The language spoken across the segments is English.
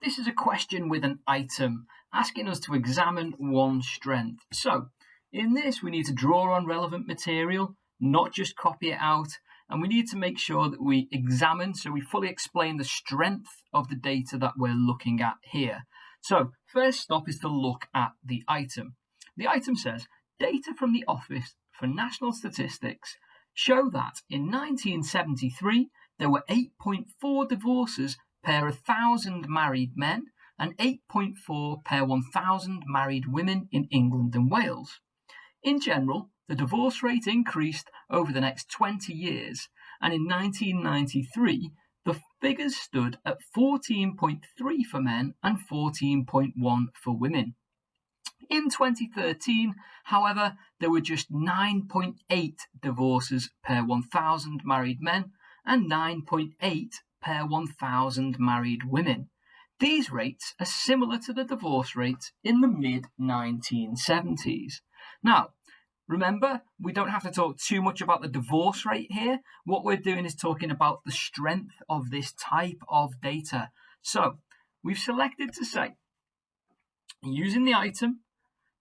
This is a question with an item asking us to examine one strength. So in this, we need to draw on relevant material, not just copy it out. And we need to make sure that we examine, so we fully explain the strength of the data that we're looking at here. So first stop is to look at the item. The item says, data from the Office for National Statistics show that in 1973, there were 8.4 divorces per 1,000 married men and 8.4 per 1,000 married women in England and Wales. In general, the divorce rate increased over the next 20 years, and in 1993, the figures stood at 14.3 for men and 14.1 for women. In 2013, however, there were just 9.8 divorces per 1,000 married men and 9.8 per 1,000 married women. These rates are similar to the divorce rates in the mid-1970s. Now, remember, we don't have to talk too much about the divorce rate here. What we're doing is talking about the strength of this type of data. So we've selected to say, using the item,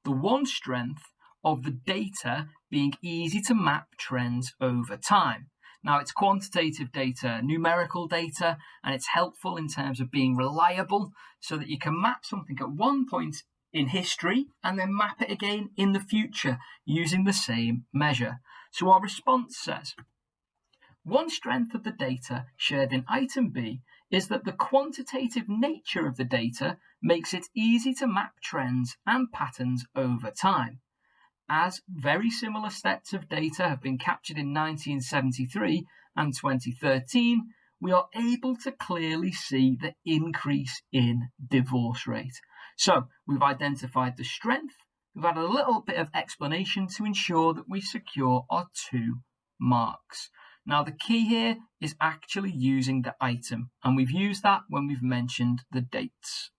the one strength of the data being easy to map trends over time. Now, it's quantitative data, numerical data, and it's helpful in terms of being reliable so that you can map something at one point in history and then map it again in the future using the same measure. So our response says, one strength of the data shared in item B is that the quantitative nature of the data makes it easy to map trends and patterns over time. As very similar sets of data have been captured in 1973 and 2013, we are able to clearly see the increase in divorce rate. So we've identified the strength, we've had a little bit of explanation to ensure that we secure our 2 marks. Now the key here is actually using the item, and we've used that when we've mentioned the dates.